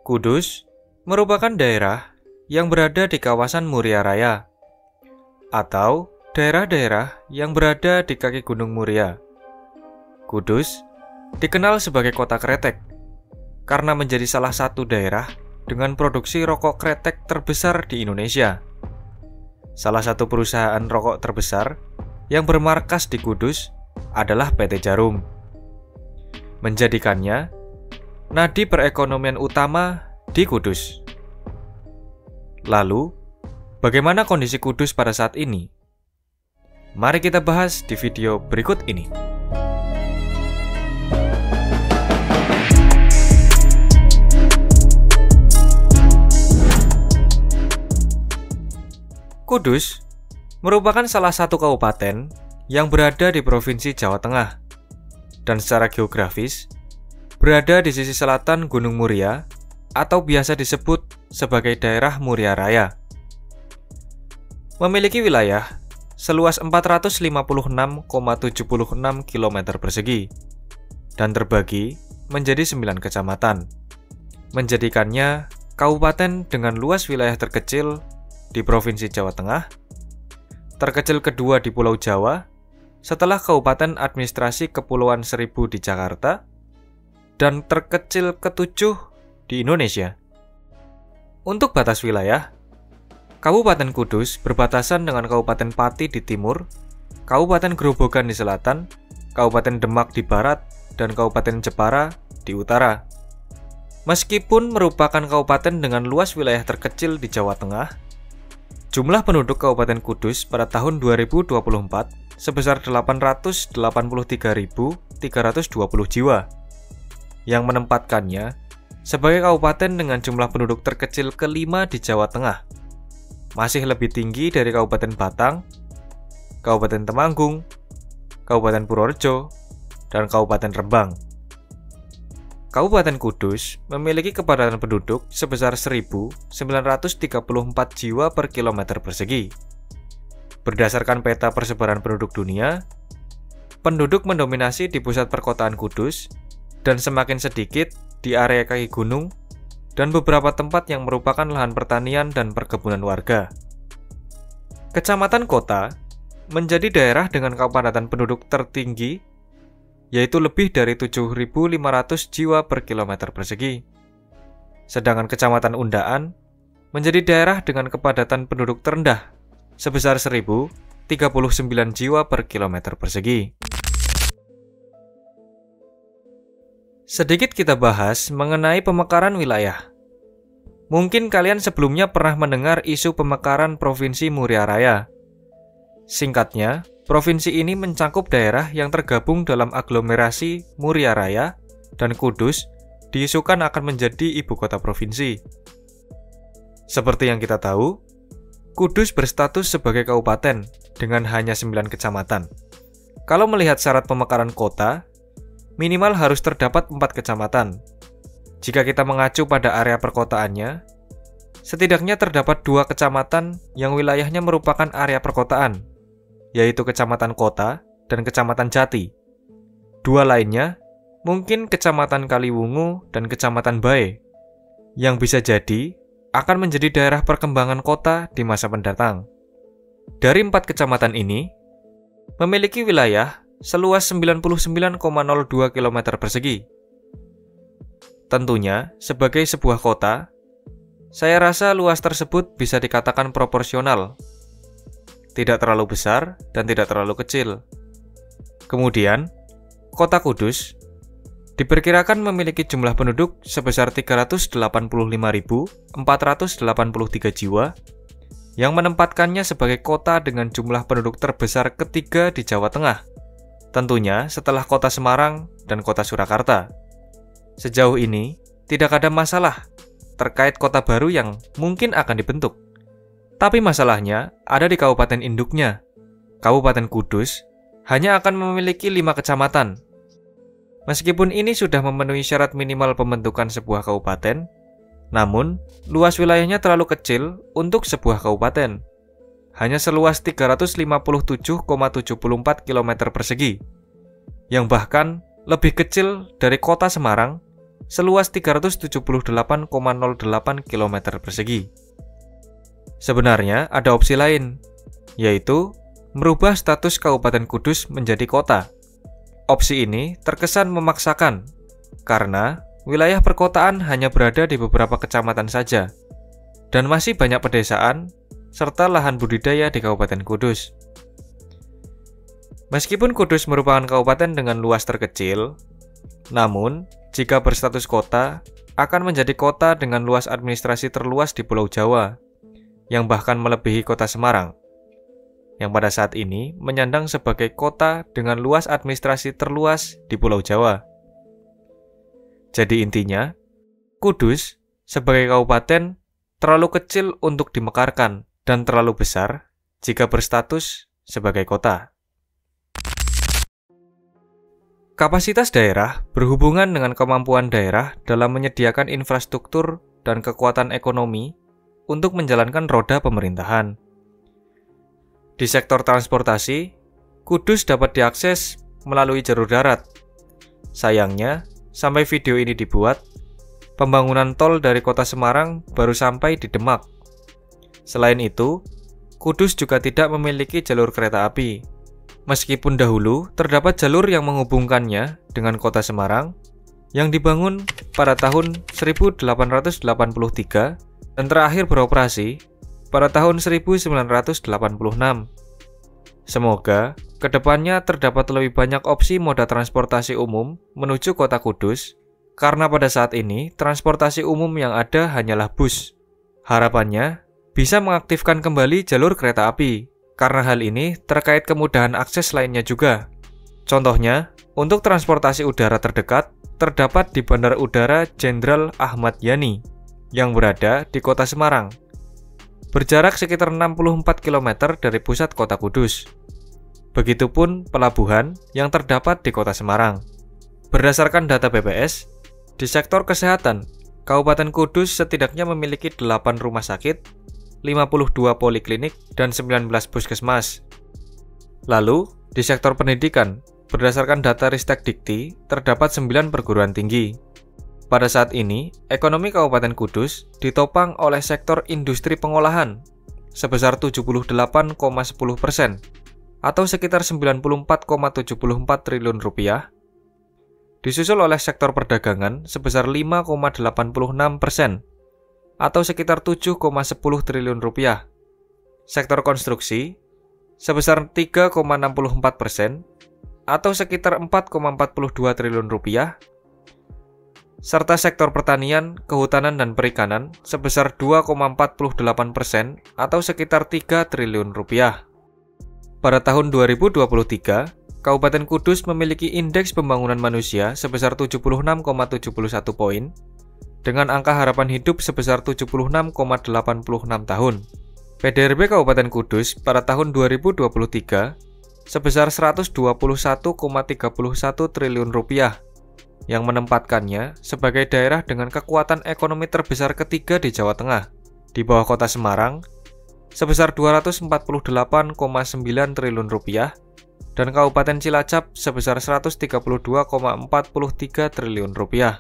Kudus merupakan daerah yang berada di kawasan Muria Raya atau daerah-daerah yang berada di kaki Gunung Muria. Kudus dikenal sebagai kota kretek karena menjadi salah satu daerah dengan produksi rokok kretek terbesar di Indonesia. Salah satu perusahaan rokok terbesar yang bermarkas di Kudus adalah PT Djarum, menjadikannya nadi perekonomian utama di Kudus. Lalu, bagaimana kondisi Kudus pada saat ini? Mari kita bahas di video berikut ini. Kudus merupakan salah satu kabupaten yang berada di Provinsi Jawa Tengah dan secara geografis berada di sisi selatan Gunung Muria atau biasa disebut sebagai daerah Muria Raya. Memiliki wilayah seluas 456,76 km persegi dan terbagi menjadi 9 kecamatan, menjadikannya kabupaten dengan luas wilayah terkecil di Provinsi Jawa Tengah, terkecil kedua di Pulau Jawa, setelah Kabupaten Administrasi Kepulauan Seribu di Jakarta, dan terkecil ketujuh di Indonesia. Untuk batas wilayah, Kabupaten Kudus berbatasan dengan Kabupaten Pati di timur, Kabupaten Grobogan di selatan, Kabupaten Demak di barat, dan Kabupaten Jepara di utara. Meskipun merupakan kabupaten dengan luas wilayah terkecil di Jawa Tengah, jumlah penduduk Kabupaten Kudus pada tahun 2024 sebesar 883.320 jiwa, yang menempatkannya sebagai kabupaten dengan jumlah penduduk terkecil kelima di Jawa Tengah. Masih lebih tinggi dari Kabupaten Batang, Kabupaten Temanggung, Kabupaten Purworejo, dan Kabupaten Rembang. Kabupaten Kudus memiliki kepadatan penduduk sebesar 1.934 jiwa per kilometer persegi. Berdasarkan peta persebaran penduduk dunia, penduduk mendominasi di pusat perkotaan Kudus dan semakin sedikit di area kaki gunung dan beberapa tempat yang merupakan lahan pertanian dan perkebunan warga. Kecamatan kota menjadi daerah dengan kepadatan penduduk tertinggi, yaitu lebih dari 7.500 jiwa per kilometer persegi. Sedangkan Kecamatan Undaan menjadi daerah dengan kepadatan penduduk terendah sebesar 1.039 jiwa per kilometer persegi. Sedikit kita bahas mengenai pemekaran wilayah. Mungkin kalian sebelumnya pernah mendengar isu pemekaran Provinsi Muria Raya. Singkatnya, provinsi ini mencakup daerah yang tergabung dalam aglomerasi Muria Raya dan Kudus diisukan akan menjadi ibu kota provinsi. Seperti yang kita tahu, Kudus berstatus sebagai kabupaten dengan hanya 9 kecamatan. Kalau melihat syarat pemekaran kota, minimal harus terdapat 4 kecamatan. Jika kita mengacu pada area perkotaannya, setidaknya terdapat 2 kecamatan yang wilayahnya merupakan area perkotaan, yaitu Kecamatan Kota dan Kecamatan Jati. 2 lainnya mungkin Kecamatan Kaliwungu dan Kecamatan Bae, yang bisa jadi akan menjadi daerah perkembangan kota di masa mendatang. Dari 4 kecamatan ini, memiliki wilayah seluas 99,02 km persegi. Tentunya, sebagai sebuah kota, saya rasa luas tersebut bisa dikatakan proporsional, tidak terlalu besar dan tidak terlalu kecil. Kemudian, Kota Kudus diperkirakan memiliki jumlah penduduk sebesar 385.483 jiwa, yang menempatkannya sebagai kota dengan jumlah penduduk terbesar ketiga di Jawa Tengah, tentunya setelah Kota Semarang dan Kota Surakarta. Sejauh ini, tidak ada masalah terkait kota baru yang mungkin akan dibentuk. Tapi masalahnya ada di kabupaten induknya. Kabupaten Kudus hanya akan memiliki 5 kecamatan. Meskipun ini sudah memenuhi syarat minimal pembentukan sebuah kabupaten, namun luas wilayahnya terlalu kecil untuk sebuah kabupaten. Hanya seluas 357,74 km persegi, yang bahkan lebih kecil dari Kota Semarang seluas 378,08 km persegi. Sebenarnya ada opsi lain, yaitu merubah status Kabupaten Kudus menjadi kota. Opsi ini terkesan memaksakan, karena wilayah perkotaan hanya berada di beberapa kecamatan saja, dan masih banyak pedesaan serta lahan budidaya di Kabupaten Kudus. Meskipun Kudus merupakan kabupaten dengan luas terkecil, namun jika berstatus kota, akan menjadi kota dengan luas administrasi terluas di Pulau Jawa, yang bahkan melebihi kota Semarang, yang pada saat ini menyandang sebagai kota dengan luas administrasi terluas di Pulau Jawa. Jadi intinya, Kudus sebagai kabupaten terlalu kecil untuk dimekarkan dan terlalu besar jika berstatus sebagai kota. Kapasitas daerah berhubungan dengan kemampuan daerah dalam menyediakan infrastruktur dan kekuatan ekonomi untuk menjalankan roda pemerintahan. Di sektor transportasi, Kudus dapat diakses melalui jalur darat. Sayangnya, sampai video ini dibuat, pembangunan tol dari kota Semarang baru sampai di Demak. Selain itu, Kudus juga tidak memiliki jalur kereta api. Meskipun dahulu terdapat jalur yang menghubungkannya dengan kota Semarang yang dibangun pada tahun 1883 dan terakhir beroperasi pada tahun 1986. Semoga kedepannya terdapat lebih banyak opsi moda transportasi umum menuju kota Kudus, karena pada saat ini transportasi umum yang ada hanyalah bus. Harapannya bisa mengaktifkan kembali jalur kereta api, karena hal ini terkait kemudahan akses lainnya juga. Contohnya, untuk transportasi udara terdekat terdapat di Bandara Udara Jenderal Ahmad Yani yang berada di kota Semarang, berjarak sekitar 64 km dari pusat kota Kudus. Begitupun pelabuhan yang terdapat di kota Semarang. Berdasarkan data BPS, di sektor kesehatan, Kabupaten Kudus setidaknya memiliki 8 rumah sakit, 52 poliklinik, dan 19 puskesmas. Lalu, di sektor pendidikan, berdasarkan data Ristek Dikti, terdapat 9 perguruan tinggi. Pada saat ini, ekonomi Kabupaten Kudus ditopang oleh sektor industri pengolahan sebesar 78,10%, atau sekitar 94,74 triliun rupiah, disusul oleh sektor perdagangan sebesar 5,86%, atau sekitar 7,10 triliun rupiah. Sektor konstruksi sebesar 3,64%, atau sekitar 4,42 triliun rupiah, serta sektor pertanian, kehutanan, dan perikanan sebesar 2,48%, atau sekitar 3 triliun rupiah. Pada tahun 2023, Kabupaten Kudus memiliki indeks pembangunan manusia sebesar 76,71 poin, dengan angka harapan hidup sebesar 76,86 tahun. PDRB Kabupaten Kudus pada tahun 2023 sebesar 121,31 triliun rupiah, yang menempatkannya sebagai daerah dengan kekuatan ekonomi terbesar ketiga di Jawa Tengah, di bawah kota Semarang, sebesar 248,9 triliun rupiah, dan Kabupaten Cilacap sebesar 132,43 triliun rupiah.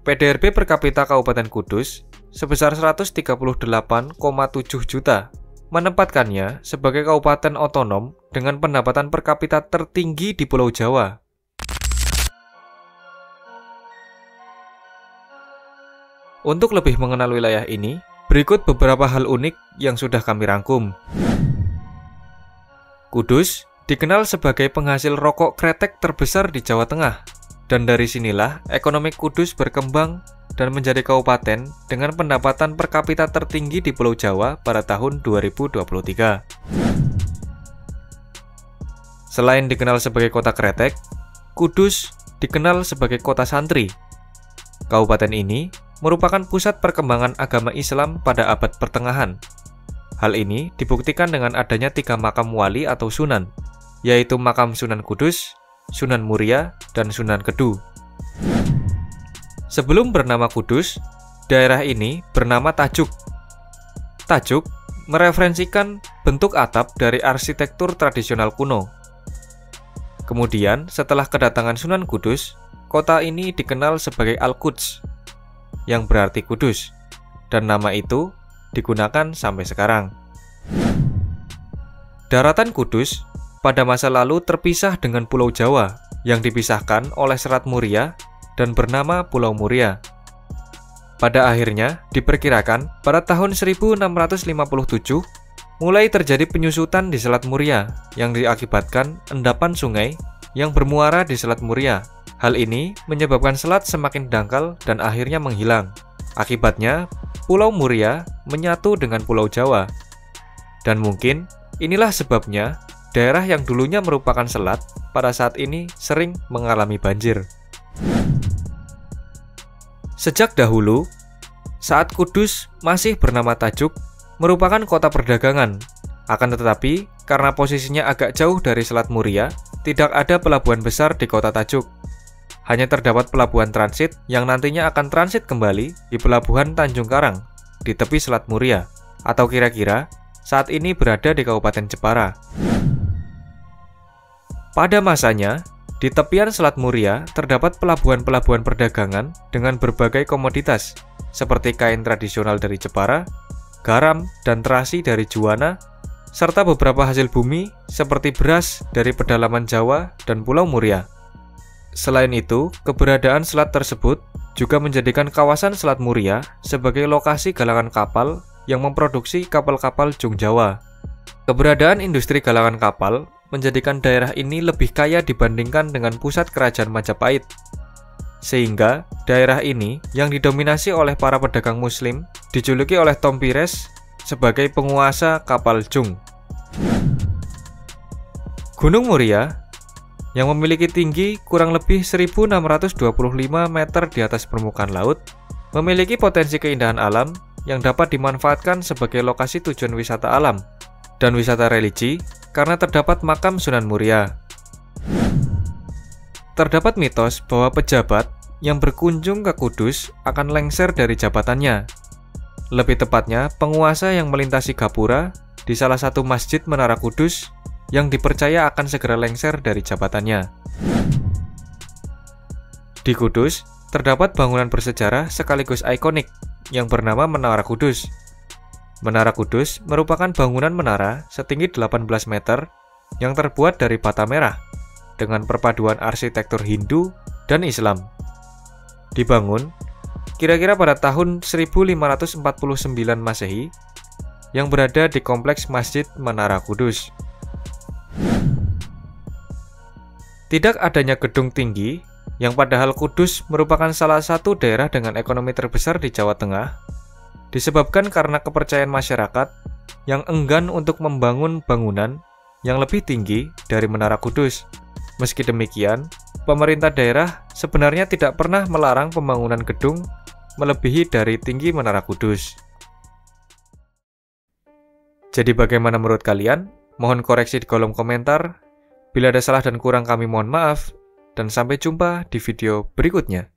PDRB per kapita Kabupaten Kudus sebesar 138,7 juta, menempatkannya sebagai kabupaten otonom dengan pendapatan per kapita tertinggi di Pulau Jawa. Untuk lebih mengenal wilayah ini, berikut beberapa hal unik yang sudah kami rangkum. Kudus dikenal sebagai penghasil rokok kretek terbesar di Jawa Tengah, dan dari sinilah ekonomi Kudus berkembang dan menjadi kabupaten dengan pendapatan per kapita tertinggi di Pulau Jawa pada tahun 2023. Selain dikenal sebagai kota kretek, Kudus dikenal sebagai kota santri. Kabupaten ini merupakan pusat perkembangan agama Islam pada abad pertengahan. Hal ini dibuktikan dengan adanya 3 makam wali atau sunan, yaitu makam Sunan Kudus, Sunan Muria, dan Sunan Kedu. Sebelum bernama Kudus, daerah ini bernama Tajuk. Tajuk mereferensikan bentuk atap dari arsitektur tradisional kuno. Kemudian, setelah kedatangan Sunan Kudus, kota ini dikenal sebagai Al-Quds, yang berarti kudus, dan nama itu digunakan sampai sekarang. Daratan Kudus pada masa lalu terpisah dengan Pulau Jawa yang dipisahkan oleh Selat Muria dan bernama Pulau Muria. Pada akhirnya, diperkirakan pada tahun 1657 mulai terjadi penyusutan di Selat Muria yang diakibatkan endapan sungai yang bermuara di Selat Muria. Hal ini menyebabkan selat semakin dangkal dan akhirnya menghilang. Akibatnya, Pulau Muria menyatu dengan Pulau Jawa. Dan mungkin inilah sebabnya daerah yang dulunya merupakan selat pada saat ini sering mengalami banjir. Sejak dahulu, saat Kudus masih bernama Tajuk, merupakan kota perdagangan. Akan tetapi, karena posisinya agak jauh dari Selat Muria, tidak ada pelabuhan besar di kota Tajuk. Hanya terdapat pelabuhan transit yang nantinya akan transit kembali di pelabuhan Tanjung Karang di tepi Selat Muria, atau kira-kira saat ini berada di Kabupaten Jepara. Pada masanya, di tepian Selat Muria terdapat pelabuhan-pelabuhan perdagangan dengan berbagai komoditas, seperti kain tradisional dari Jepara, garam dan terasi dari Juwana, serta beberapa hasil bumi seperti beras dari pedalaman Jawa dan Pulau Muria. Selain itu, keberadaan selat tersebut juga menjadikan kawasan Selat Muria sebagai lokasi galangan kapal yang memproduksi kapal-kapal Jung Jawa. Keberadaan industri galangan kapal menjadikan daerah ini lebih kaya dibandingkan dengan pusat kerajaan Majapahit. Sehingga daerah ini yang didominasi oleh para pedagang muslim dijuluki oleh Tom Pires sebagai penguasa kapal Jung. Gunung Muria yang memiliki tinggi kurang lebih 1625 meter di atas permukaan laut, memiliki potensi keindahan alam yang dapat dimanfaatkan sebagai lokasi tujuan wisata alam dan wisata religi karena terdapat makam Sunan Muria. Terdapat mitos bahwa pejabat yang berkunjung ke Kudus akan lengser dari jabatannya. Lebih tepatnya, penguasa yang melintasi gapura di salah satu masjid Menara Kudus yang dipercaya akan segera lengser dari jabatannya. Di Kudus, terdapat bangunan bersejarah sekaligus ikonik yang bernama Menara Kudus. Menara Kudus merupakan bangunan menara setinggi 18 meter yang terbuat dari bata merah dengan perpaduan arsitektur Hindu dan Islam. Dibangun kira-kira pada tahun 1549 Masehi yang berada di kompleks Masjid Menara Kudus. Tidak adanya gedung tinggi yang padahal Kudus merupakan salah satu daerah dengan ekonomi terbesar di Jawa Tengah, disebabkan karena kepercayaan masyarakat yang enggan untuk membangun bangunan yang lebih tinggi dari Menara Kudus. Meski demikian, pemerintah daerah sebenarnya tidak pernah melarang pembangunan gedung melebihi dari tinggi Menara Kudus. Jadi bagaimana menurut kalian? Mohon koreksi di kolom komentar. Bila ada salah dan kurang kami mohon maaf. Dan sampai jumpa di video berikutnya.